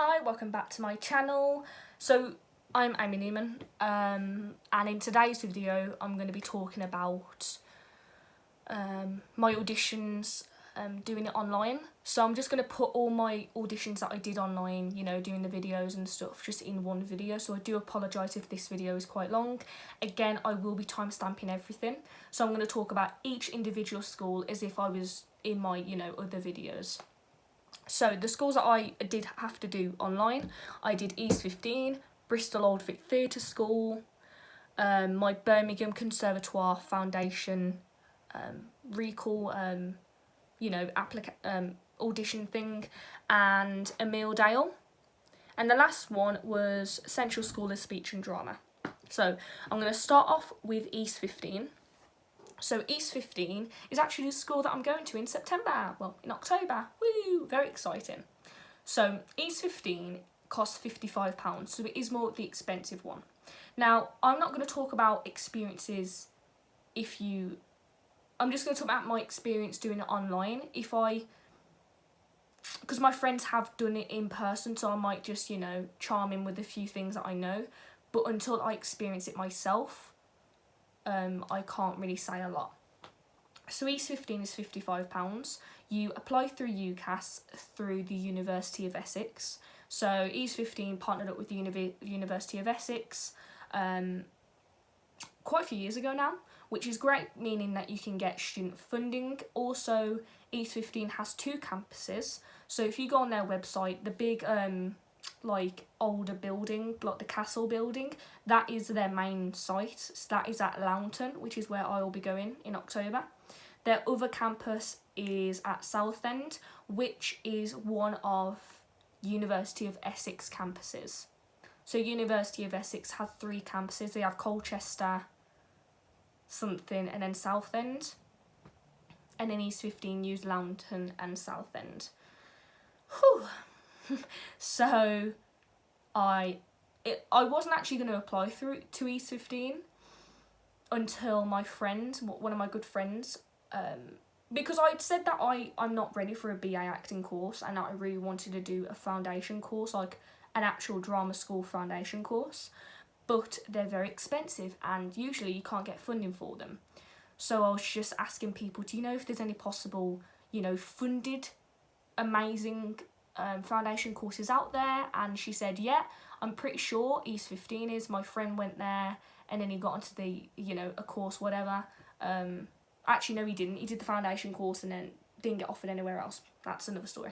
Hi, welcome back to my channel. So I'm Emil, and in today's video I'm going to be talking about my auditions, doing it online. So I'm just going to put all my auditions that I did online, you know, doing the videos and stuff, just in one video. So I do apologise if this video is quite long. Again, I will be timestamping everything. So I'm going to talk about each individual school as if I was in my, you know, other videos. So the schools that I did have to do online, I did East 15, Bristol Old Vic Theatre School, my Birmingham Conservatoire Foundation recall, audition thing, and Emil. And the last one was Central School of Speech and Drama. So I'm going to start off with East 15. So East 15 is actually a school that I'm going to in September, well, in October. Woo, very exciting. So East 15 costs £55, so it is more the expensive one. Now, I'm not going to talk about experiences I'm just going to talk about my experience doing it online. Because my friends have done it in person, so I might just, you know, charm in with a few things that I know. But until I experience it myself, I can't really say a lot. So East 15 is £55. You apply through UCAS through the University of Essex. So East 15 partnered up with the University of Essex quite a few years ago now, which is great, meaning that you can get student funding. Also, East 15 has two campuses. So if you go on their website, the big older building, like the castle building, that is their main site. So that is at Loughton, which is where I will be going in October. Their other campus is at Southend, which is one of University of Essex campuses. So University of Essex have three campuses. They have Colchester, something, and then Southend. And then East 15 use Loughton and Southend. Whew. So I wasn't actually going to apply to East 15 until my friend, one of my good friends, because I'd said that I'm not ready for a BA acting course and that I really wanted to do a foundation course, like an actual drama school foundation course, but they're very expensive and usually you can't get funding for them. So I was just asking people, do you know if there's any possible, you know, funded, amazing foundation courses out there? And she said, yeah, I'm pretty sure East 15 is. My friend went there and then he got onto the, you know, a course, whatever. Actually, no, he didn't. He did the foundation course and then didn't get offered anywhere else. That's another story.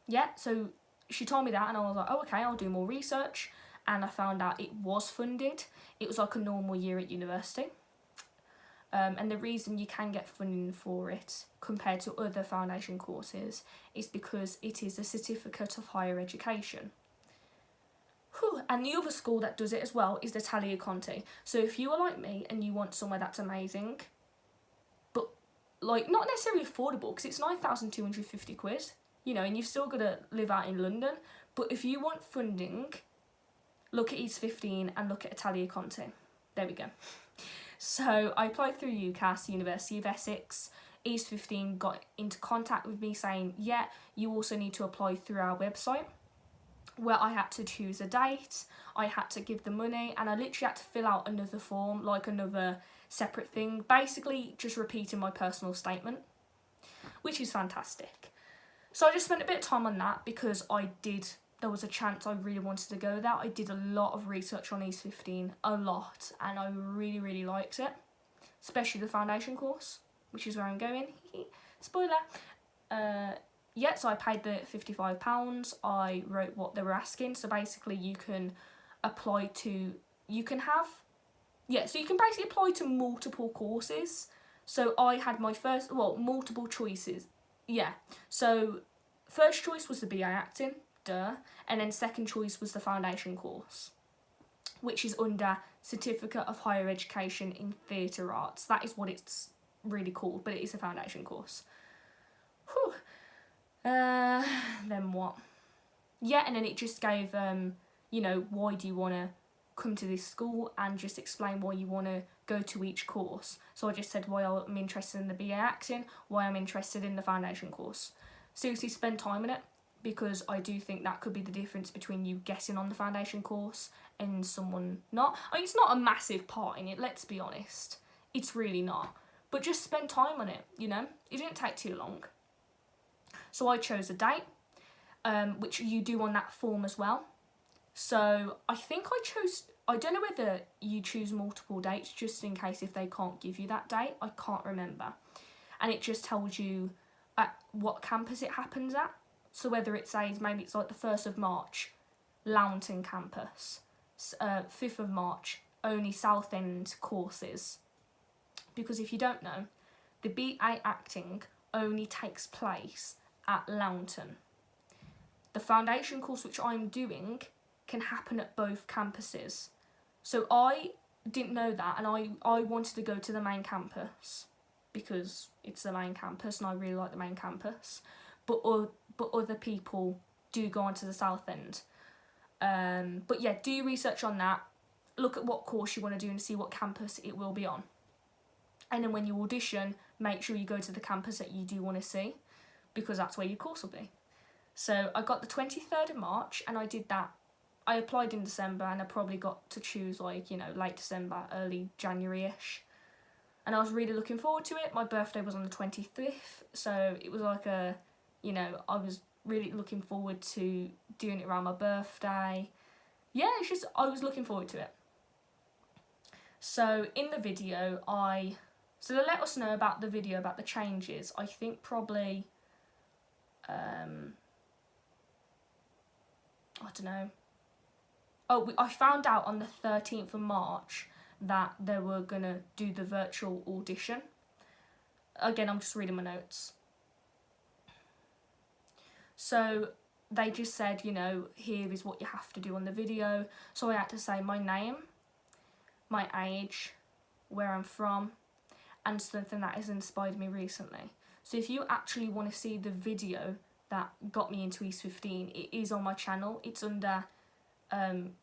Yeah, so she told me that and I was like, oh, okay, I'll do more research. And I found out it was funded. It was like a normal year at university. And the reason you can get funding for it compared to other foundation courses is because it is a certificate of higher education. Whew. And the other school that does it as well is the Talia Conti. So if you are like me and you want somewhere that's amazing, but like not necessarily affordable because it's £9,250, you know, and you've still got to live out in London. But if you want funding, look at East 15 and look at Talia Conti. There we go. So I applied through UCAS, University of Essex. East 15 got into contact with me saying, yeah, you also need to apply through our website, where I had to choose a date, I had to give the money, and I literally had to fill out another form, like another separate thing, basically just repeating my personal statement, which is fantastic. So I just spent a bit of time on that because there was a chance I really wanted to go there. I did a lot of research on East 15, a lot, and I really, really liked it, especially the foundation course, which is where I'm going. Spoiler. Yeah, so I paid the £55. I wrote what they were asking. So basically you can apply to, so you can basically apply to multiple courses. So I had my multiple choices. Yeah, so first choice was the BA acting, duh, and then second choice was the foundation course, which is under Certificate of Higher Education in Theatre Arts. That is what it's really called, but it is a foundation course. Whew. Then what? Yeah, and then it just gave, you know, why do you want to come to this school, and just explain why you want to go to each course. So I just said why I'm interested in the BA acting, why I'm interested in the foundation course. Seriously, spend time in it, because I do think that could be the difference between you getting on the foundation course and someone not. I mean, it's not a massive part in it, let's be honest. It's really not. But just spend time on it, you know? It didn't take too long. So I chose a date, which you do on that form as well. So I think I don't know whether you choose multiple dates just in case if they can't give you that date. I can't remember. And it just tells you at what campus it happens at. So whether it says, maybe it's like the 1st of March, Loughton campus, 5th of March, only Southend courses. Because if you don't know, the BA acting only takes place at Loughton. The foundation course which I'm doing can happen at both campuses. So I didn't know that, and I wanted to go to the main campus because it's the main campus and I really like the main campus. But other people do go on to the South End. But yeah, do research on that. Look at what course you want to do and see what campus it will be on. And then when you audition, make sure you go to the campus that you do want to see, because that's where your course will be. So I got the 23rd of March and I did that. I applied in December and I probably got to choose like, you know, late December, early January-ish. And I was really looking forward to it. My birthday was on the 25th, so it was like a, you know, I was really looking forward to doing it around my birthday. Yeah, it's just, I was looking forward to it. So in the video, so to let us know about the video, about the changes, I think probably, I don't know. Oh, I found out on the 13th of March that they were going to do the virtual audition. Again, I'm just reading my notes. So they just said, you know, here is what you have to do on the video. So I had to say my name, my age, where I'm from, and something that has inspired me recently. So if you actually want to see the video that got me into East 15, it is on my channel. It's under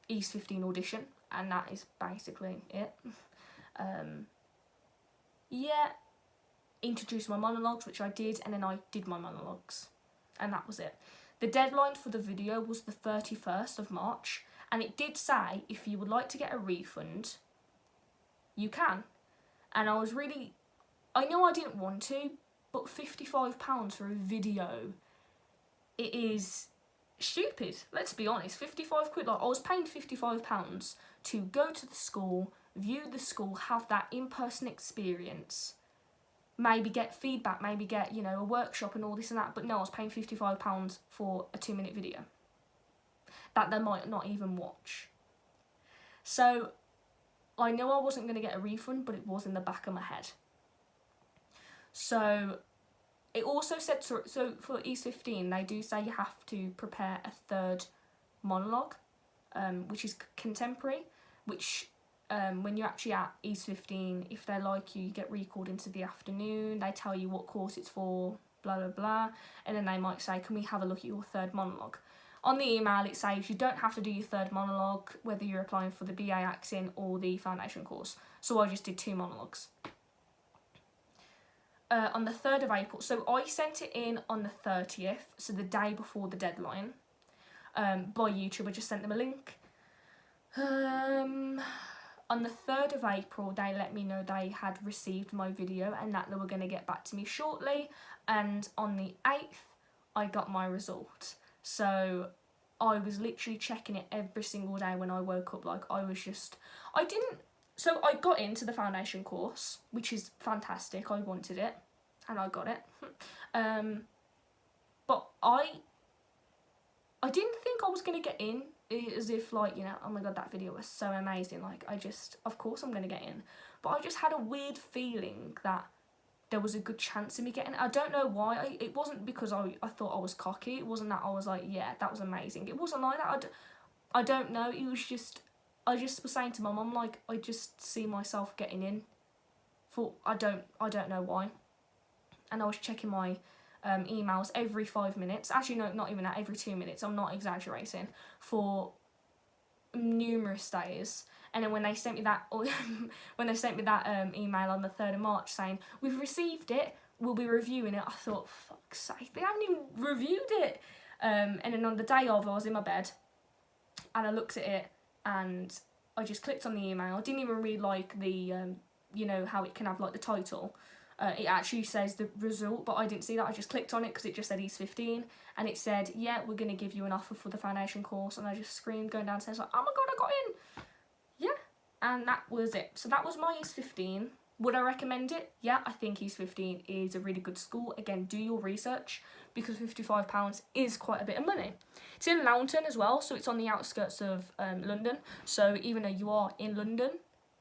East 15 audition, and that is basically it. Yeah, introduced my monologues, which I did, and then I did my monologues, and that was it. The deadline for the video was the 31st of March, and it did say if you would like to get a refund, you can. And I was really, I know I didn't want to, but £55 for a video, it is stupid, let's be honest. 55 quid, like I was paying £55 to go to the school, view the school, have that in-person experience, maybe get feedback, maybe get, you know, a workshop and all this and that. But no, I was paying £55 for a 2-minute video that they might not even watch. So I know I wasn't going to get a refund, but it was in the back of my head. So it also said, so for East 15, they do say you have to prepare a 3rd monologue, which is contemporary, which when you're actually at East 15, if they like you, you get recalled into the afternoon, they tell you what course it's for, blah, blah, blah, and then they might say, can we have a look at your 3rd monologue? On the email, it says you don't have to do your 3rd monologue, whether you're applying for the BA acting or the foundation course. So I just did 2 monologues. On the 3rd of April, so I sent it in on the 30th, so the day before the deadline, by YouTube. I just sent them a link. On the 3rd of April, they let me know they had received my video and that they were going to get back to me shortly. And on the 8th, I got my result. So I was literally checking it every single day when I woke up. Like, so I got into the foundation course, which is fantastic. I wanted it, and I got it. But I didn't think I was going to get in, as if, like, you know, oh my god, that video was so amazing. Like, of course I'm going to get in. But I just had a weird feeling that there was a good chance of me getting it. I don't know why. It wasn't because I thought I was cocky. It wasn't that I was like, yeah, that was amazing. It wasn't like that. I don't know. It was just, I just was saying to my mum, like, I just see myself getting in. I don't know why. And I was checking my emails every 5 minutes. Actually, no, not even that, every 2 minutes. I'm not exaggerating. For numerous days. And then when they sent me that, email on the 3rd of March saying, we've received it, we'll be reviewing it, I thought, fuck's sake, they haven't even reviewed it. And then on the day of, I was in my bed and I looked at it and I just clicked on the email. I didn't even read like the, you know, how it can have like the title. It actually says the result, but I didn't see that. I just clicked on it because it just said he's 15, and it said, yeah, we're going to give you an offer for the foundation course. And I just screamed going downstairs like, oh my god, I got in. Yeah, and that was it. So that was my He's 15. Would I recommend it? Yeah, I think He's 15 is a really good school. Again, do your research, because £55 is quite a bit of money. It's in Loughton as well, so it's on the outskirts of London. So even though you are in London,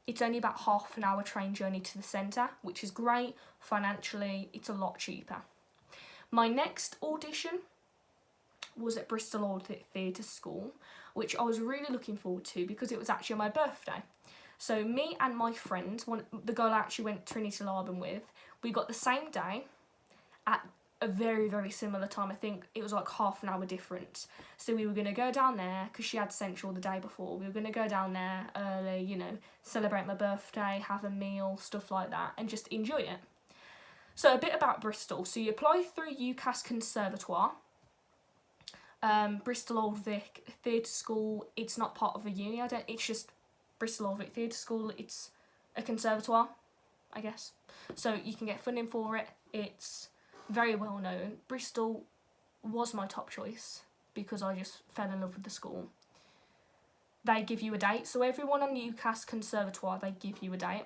it's only about half an hour train journey to the centre, which is great. Financially, it's a lot cheaper. My next audition was at Bristol Old Theatre School, which I was really looking forward to because it was actually my birthday. So me and my friend, the girl I actually went to Trinity Laban with, we got the same day at a very, very similar time. I think it was like half an hour difference. So we were going to go down there because she had Central the day before. We were going to go down there early, you know, celebrate my birthday, have a meal, stuff like that, and just enjoy it. So a bit about Bristol. So you apply through UCAS Conservatoire. Bristol Old Vic Theatre School, it's not part of a uni, it's just Bristol Old Vic Theatre School. It's a conservatoire, I guess. So you can get funding for it. It's very well known. Bristol was my top choice because I just fell in love with the school. They give you a date. So everyone on UCAS Conservatoire, they give you a date.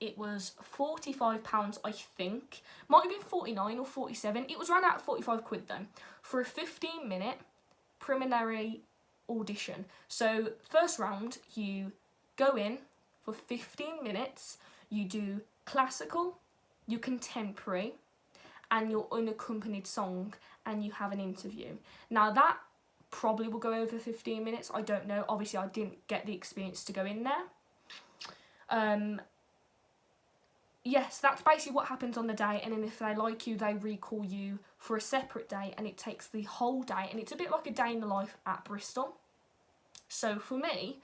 It was £45, I think. Might have been 49 or 47. It was around at 45 quid though, for a 15-minute preliminary audition. So first round, you go in for 15 minutes, you do classical, your contemporary, and your unaccompanied song, and you have an interview. Now that probably will go over 15 minutes, I don't know. Obviously I didn't get the experience to go in there. Yes, that's basically what happens on the day, and then if they like you, they recall you for a separate day, and it takes the whole day, and it's a bit like a day in the life at Bristol. So for me,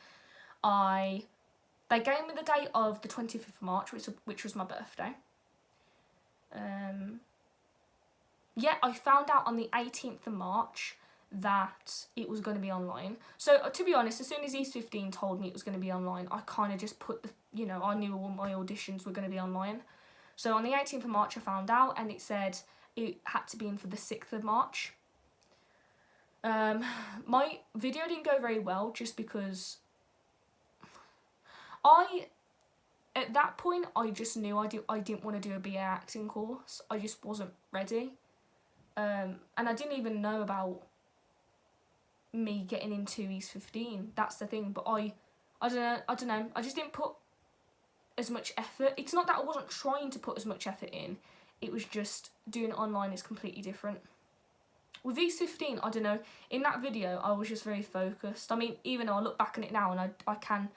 they gave me the date of the 25th of March, which was my birthday. Yeah, I found out on the 18th of March that it was going to be online. So to be honest, as soon as He's 15 told me it was going to be online, I kind of just put I knew all my auditions were going to be online. So on the 18th of March I found out, and it said it had to be in for the 6th of March. My video didn't go very well just because at that point I just knew I didn't want to do a BA acting course. I just wasn't ready. And I didn't even know about me getting into He's 15. That's the thing. But I don't know. I just didn't put as much effort. It's not that I wasn't trying to put as much effort in. It was just doing it online is completely different. With He's 15, I don't know. In that video, I was just very focused. I mean, even though I look back on it now and I can,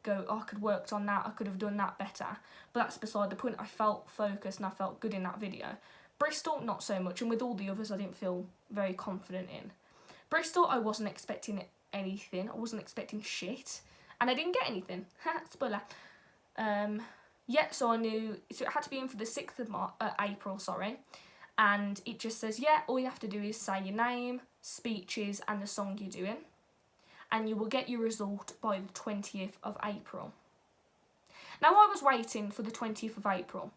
go, oh, I could have worked on that. I could have done that better. But that's beside the point. I felt focused and I felt good in that video. Bristol, not so much. And with all the others, I didn't feel very confident in. Bristol, I wasn't expecting anything. I wasn't expecting shit. And I didn't get anything. Spoiler. Yeah, so I knew... So it had to be in for the 6th of April, sorry. And it just says, yeah, all you have to do is say your name, speeches, and the song you're doing. And you will get your result by the 20th of April. Now, I was waiting for the 20th of April.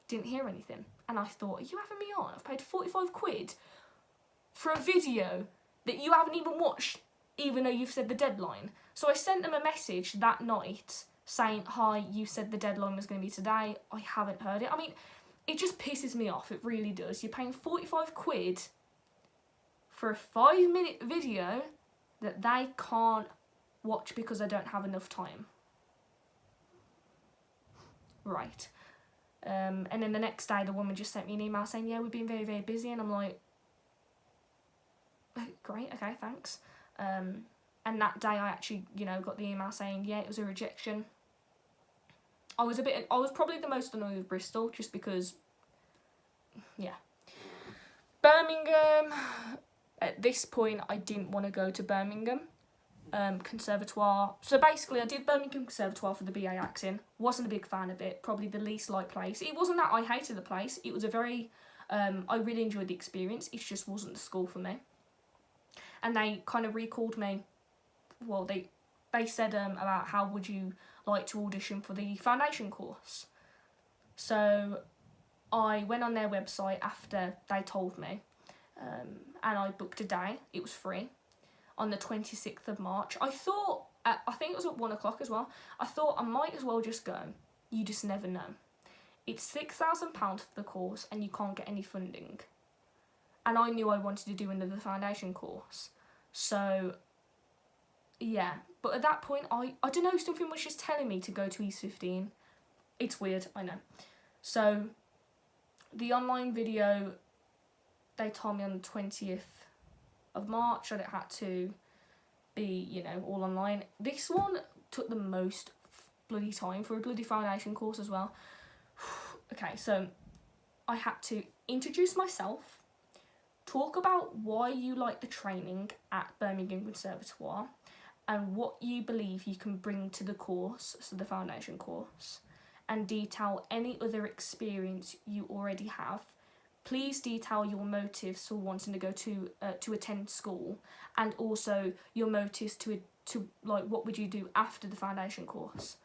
Didn't hear anything. And I thought, are you having me on? I've paid 45 quid for a video that you haven't even watched, even though you've said the deadline. So I sent them a message that night saying, hi, you said the deadline was going to be today. I haven't heard it. I mean, it just pisses me off. It really does. You're paying 45 quid for a 5-minute video that they can't watch because they don't have enough time. Right. And then the next day, the woman just sent me an email saying, yeah, we've been very, very busy. And I'm like, great, okay, thanks. And that day I actually, got the email saying, yeah, it was a rejection. I was probably the most annoyed with Bristol just because, yeah. Birmingham, at this point, I didn't want to go to Birmingham Conservatoire. So basically, I did Birmingham Conservatoire for the BA acting. Wasn't a big fan of it. Probably the least liked place. It wasn't that I hated the place. It was a very I really enjoyed the experience. It just wasn't the school for me. And they kind of recalled me. Well, they said about how would you like to audition for the foundation course. So I went on their website after they told me, and I booked a day. It was free on the 26th of March. I thought, I think it was at 1 o'clock as well. I thought I might as well just go. You just never know. It's £6,000 for the course and you can't get any funding. And I knew I wanted to do another foundation course. So, yeah. But at that point, I don't know, something was just telling me to go to East 15. It's weird, I know. So, the online video, they told me on the 20th of March that it had to be, you know, all online. This one took the most bloody time for a bloody foundation course as well. Okay, so I had to introduce myself, talk about why you like the training at Birmingham Conservatoire and what you believe you can bring to the course, so the foundation course, and detail any other experience you already have. Please detail your motives for wanting to go to attend school, and also your motives to like what would you do after the foundation course.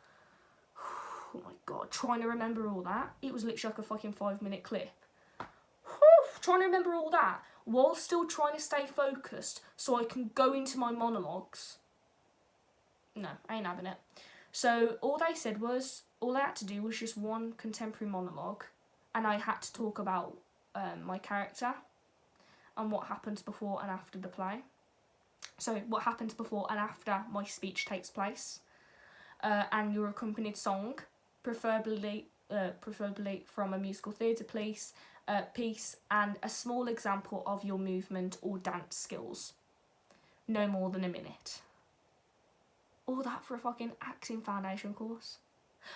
Oh my god, trying to remember all that. It was literally like a fucking 5-minute clip. Trying to remember all that while still trying to stay focused so I can go into my monologues. No, I ain't having it. So all they said was, all I had to do was just one contemporary monologue, and I had to talk about my character and what happens before and after the play. So what happens before and after my speech takes place, and your accompanied song, preferably from a musical theatre piece, and a small example of your movement or dance skills. No more than a minute. All that for a fucking acting foundation course.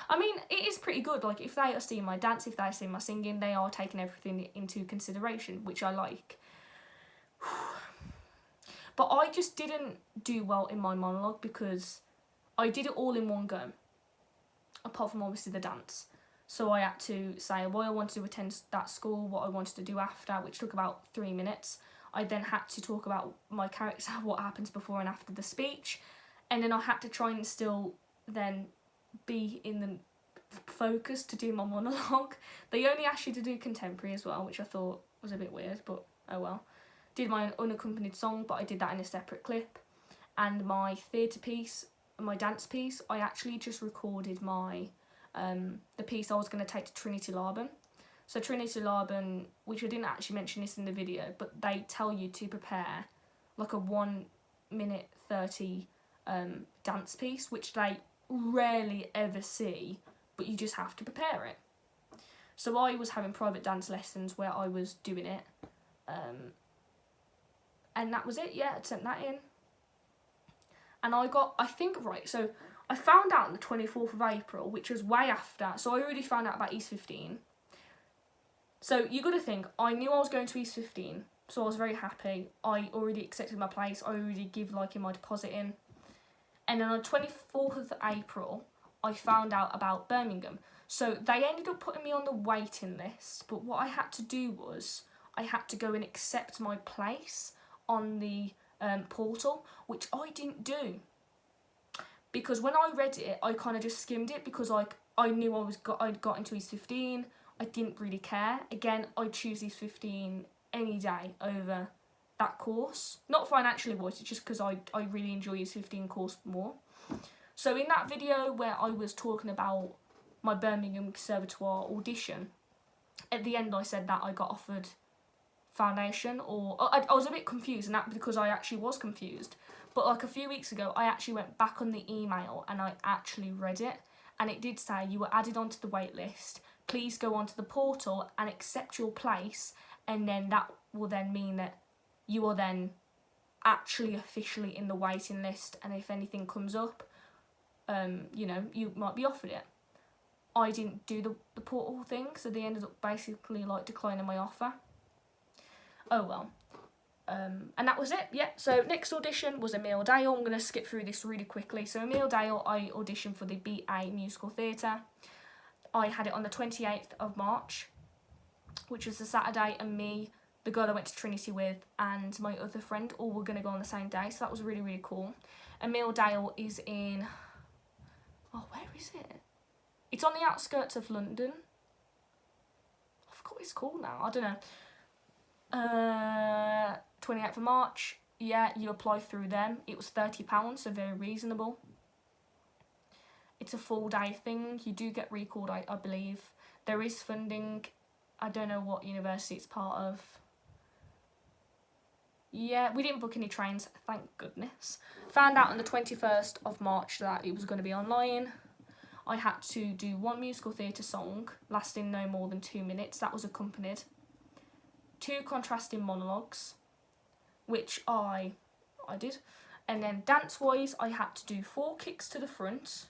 I mean, it is pretty good. Like, if they are seeing my dance, if they are seeing my singing, they are taking everything into consideration, which I like. But I just didn't do well in my monologue because I did it all in one go, apart from obviously the dance. So I had to say why I wanted to attend that school, what I wanted to do after, which took about 3 minutes. I then had to talk about my character, what happens before and after the speech, and then I had to try and still then be in the focus to do my monologue. They only asked you to do contemporary as well, which I thought was a bit weird, but oh well. Did my unaccompanied song, but I did that in a separate clip. And my theatre piece, my dance piece, I actually just recorded my the piece I was going to take to Trinity Laban. So Trinity Laban, which I didn't actually mention this in the video, but they tell you to prepare like a 1:30 dance piece, which they rarely ever see, but you just have to prepare it. So I was having private dance lessons where I was doing it, and that was it. Yeah, I'd sent that in, and I got, I think, right, so I found out on the 24th of April, which was way after, so I already found out about East 15. So you got to think, I knew I was going to East 15, so I was very happy. I already accepted my place, I already give like in my deposit in. And then on the 24th of April, I found out about Birmingham. So they ended up putting me on the waiting list, but what I had to do was, I had to go and accept my place on the portal, which I didn't do. Because when I read it, I kind of just skimmed it because I knew I'd got into East 15. I didn't really care. Again, I'd choose East 15 any day over that course. Not financially wise, it's just because I really enjoy East 15 course more. So in that video where I was talking about my Birmingham Conservatoire audition, at the end I said that I got offered foundation, or I was a bit confused, and that because I actually was confused. But like a few weeks ago, I actually went back on the email and I actually read it, and it did say you were added onto the wait list. Please go onto the portal and accept your place, and then that will then mean that you are then actually officially in the waiting list, and if anything comes up, you know, you might be offered it. I didn't do the portal thing, so they ended up basically like declining my offer. Oh well. And that was it, yeah. So next audition was Emil Dale. I'm going to skip through this really quickly. So Emil Dale, I auditioned for the BA Musical Theatre. I had it on the 28th of March. which was the Saturday, and me, the girl I went to Trinity with, and my other friend all were going to go on the same day, so that was really, really cool. Emil is in... Oh, where is it? It's on the outskirts of London. I forgot what it's called now. I don't know. 28th of March. Yeah, you apply through them. It was £30, so very reasonable. It's a full day thing. You do get recalled, I believe. There is funding. I don't know what university it's part of. Yeah, we didn't book any trains, thank goodness. Found out on the 21st of March that it was going to be online. I had to do one musical theatre song, lasting no more than 2 minutes. That was accompanied. 2 contrasting monologues, which I did. And then dance-wise, I had to do 4 kicks to the front,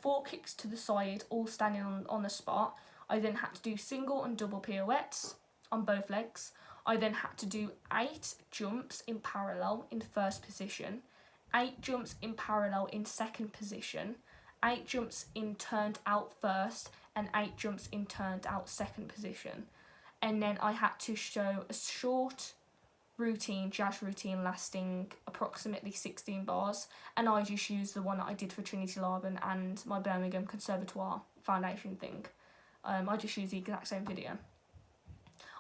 4 kicks to the side, all standing on the spot. I then had to do single and double pirouettes on both legs. I then had to do 8 jumps in parallel in first position, 8 jumps in parallel in second position, 8 jumps in turned out first, and 8 jumps in turned out second position. And then I had to show a short routine, jazz routine, lasting approximately 16 bars, and I just used the one that I did for Trinity Laban and my Birmingham conservatoire foundation thing. I just used the exact same video.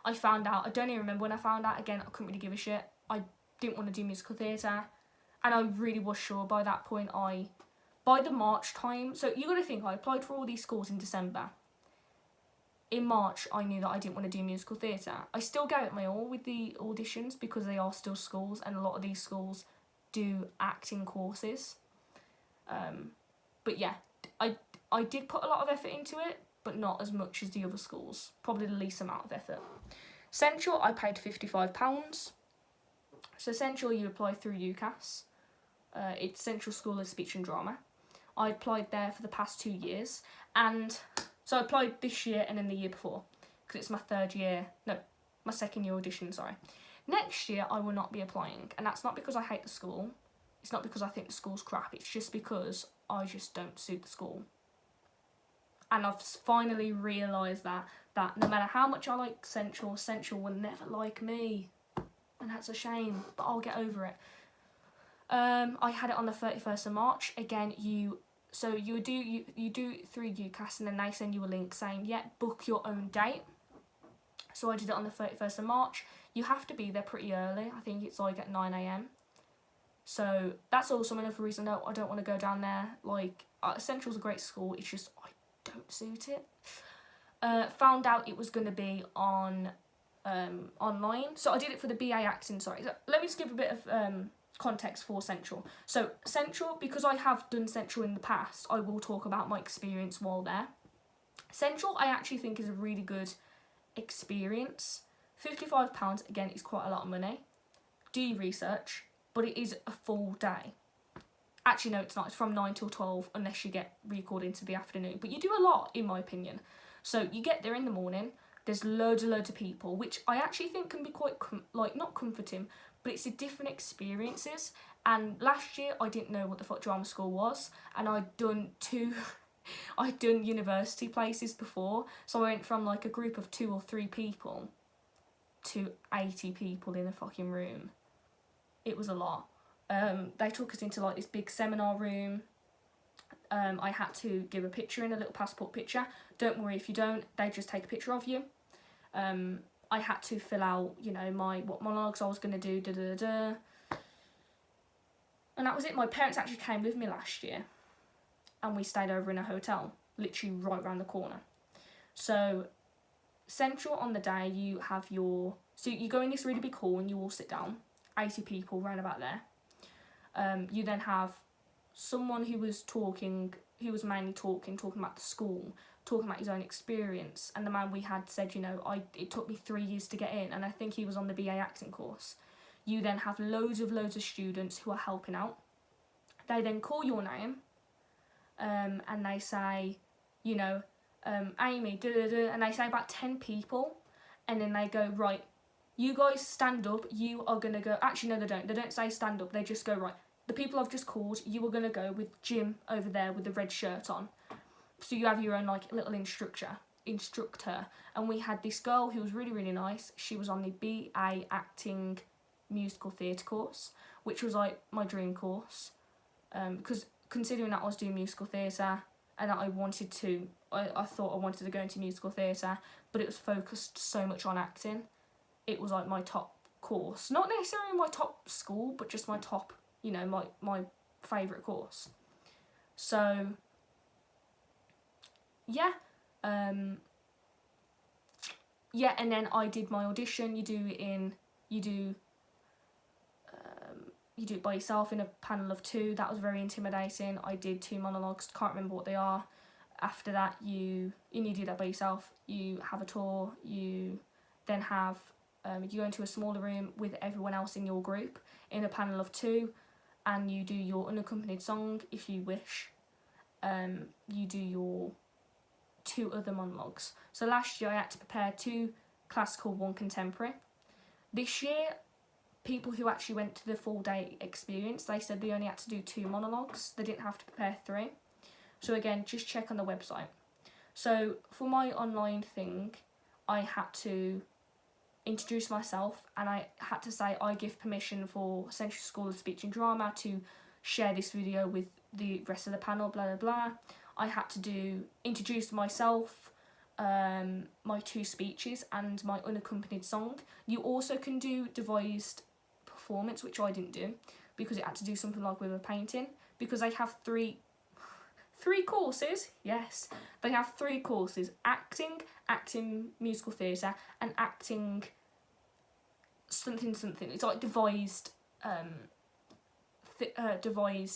I found out, I don't even remember when I found out, again, I couldn't really give a shit. I didn't want to do musical theatre, and I really was sure by that point, by the March time, so you got to think, I applied for all these schools in December. In March, I knew that I didn't want to do musical theatre. I still gave it my all with the auditions because they are still schools, and a lot of these schools do acting courses. But yeah, I did put a lot of effort into it, but not as much as the other schools. Probably the least amount of effort. Central, I paid £55. So Central, you apply through UCAS. It's Central School of Speech and Drama. I applied there for the past 2 years, and so I applied this year and then the year before, because it's my second year audition, sorry. Next year, I will not be applying, and that's not because I hate the school. It's not because I think the school's crap. It's just because I just don't suit the school. And I've finally realised that no matter how much I like Central, Central will never like me. And that's a shame, but I'll get over it. I had it on the 31st of March. Again, you do through UCAS, and then they send you a link saying, yeah, book your own date. So I did it on the 31st of March. You have to be there pretty early. I think it's like at 9 AM. So that's also another reason I don't want to go down there. Like, Central's a great school. It's just, I don't suit it. Found out it was going to be on online. So I did it for the BA acting, sorry. So let me just give a bit of context for Central. So Central, because I have done Central in the past, I will talk about my experience while there. Central, I actually think, is a really good experience. £55, again, is quite a lot of money. Do your research, but it is a full day. Actually, no, it's not. It's from 9 till 12, unless you get recalled into the afternoon. But you do a lot, in my opinion. So you get there in the morning. There's loads of people, which I actually think can be quite, not comforting, but it's a different experiences. And last year, I didn't know what the fuck drama school was, and I'd done university places before. So I went from like a group of 2 or 3 people to 80 people in a fucking room. It was a lot. They took us into like this big seminar room. I had to give a picture in, a little passport picture. Don't worry if you don't, they just take a picture of you. I had to fill out, what monologues I was going to do, And that was it. My parents actually came with me last year, and we stayed over in a hotel, literally right around the corner. So Central, on the day, you go in this really big hall and you all sit down, 80 people round about there. You then have someone who was mainly talking about the school, talking about his own experience. And the man we had said, it took me 3 years to get in, and I think he was on the BA acting course. You then have loads of students who are helping out. They then call your name, and they say, Amy, and they say about 10 people, and then they go, right, you guys stand up, you are going to go, actually no they don't say stand up, they just go, right, the people I've just called, you are going to go with Jim over there with the red shirt on. So you have your own little instructor. instructor, and we had this girl who was really, really nice. She was on the BA Acting Musical Theatre course, which was like my dream course, because considering that I was doing musical theatre and that I thought I wanted to go into musical theatre, but it was focused so much on acting. It was like my top course, not necessarily my top school, but just my top, you know, my favourite course. So yeah, yeah, and then I did my audition. You do it by yourself in a panel of 2. That was very intimidating. I did 2 monologues, can't remember what they are. After that, you do that by yourself. You have a tour. You then have you go into a smaller room with everyone else in your group in a panel of 2, and you do your unaccompanied song if you wish. You do your 2 other monologues. So last year I had to prepare 2 classical, 1 contemporary. This year, people who actually went to the full day experience, they said they only had to do 2 monologues. They didn't have to prepare 3. So again, just check on the website. So for my online thing, I had to introduce myself, and I had to say I give permission for Central School of Speech and Drama to share this video with the rest of the panel, blah blah blah. I had to introduce myself, my 2 speeches and my unaccompanied song. You also can do devised performance, which I didn't do because it had to do something like with a painting, because they have 3 courses. Yes, they have 3 courses: acting musical theatre, and acting something. It's like devised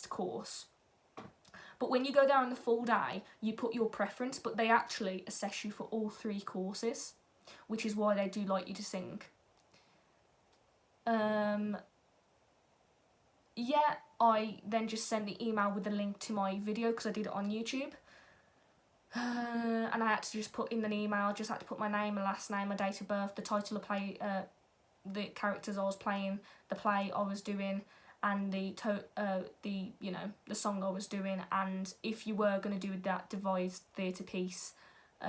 course. But when you go there on the full day, you put your preference, but they actually assess you for all 3 courses, which is why they do like you to sing. Yeah, I then just sent the email with the link to my video because I did it on YouTube. And I had to just put in an email, just had to put my name, my last name, my date of birth, the title of play, the characters I was playing, the play I was doing, and the song I was doing. And if you were going to do that devised theatre piece,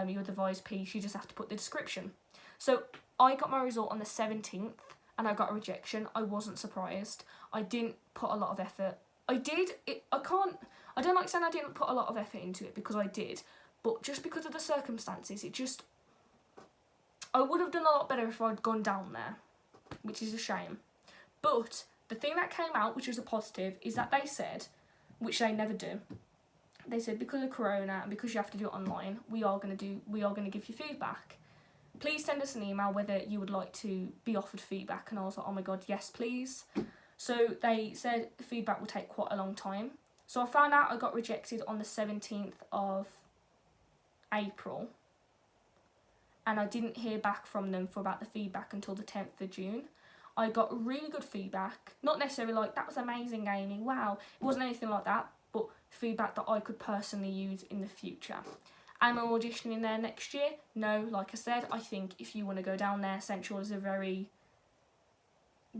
your devised piece, you just have to put the description. So I got my result on the 17th, and I got a rejection. I wasn't surprised. I didn't put a lot of effort. I don't like saying I didn't put a lot of effort into it, because I did, but just because of the circumstances, I would have done a lot better if I'd gone down there, which is a shame. But the thing that came out, which was a positive, is that they said, which they never do, they said because of Corona and because you have to do it online, we are going to give you feedback. Please send us an email whether you would like to be offered feedback. And I was like, oh my god, yes please. So they said the feedback will take quite a long time. So I found out I got rejected on the 17th of April, and I didn't hear back from them for about the feedback until the 10th of June. I got really good feedback, not necessarily like, that was amazing Amy, wow, it wasn't anything like that, but feedback that I could personally use in the future. Am I auditioning there next year? No, like I said, I think if you want to go down there, Central is a very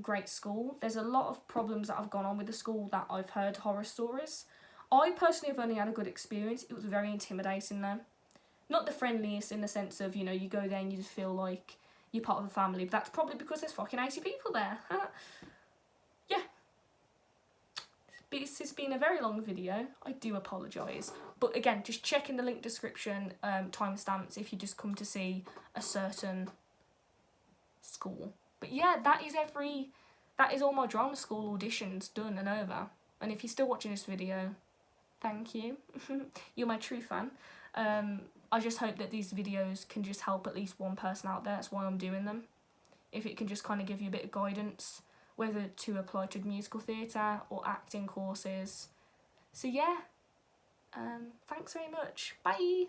great school. There's a lot of problems that have gone on with the school that I've heard horror stories. I personally have only had a good experience. It was very intimidating though. Not the friendliest in the sense of, you go there and you just feel like you're part of a family, but that's probably because there's fucking 80 people there. Yeah. This has been a very long video. I do apologise. But again, just check in the link description, timestamps if you just come to see a certain school. But yeah, that is all my drama school auditions done and over. And if you're still watching this video, thank you. You're my true fan. I just hope that these videos can just help at least one person out there. That's why I'm doing them. If it can just kind of give you a bit of guidance, whether to apply to musical theatre or acting courses. So yeah, thanks very much. Bye.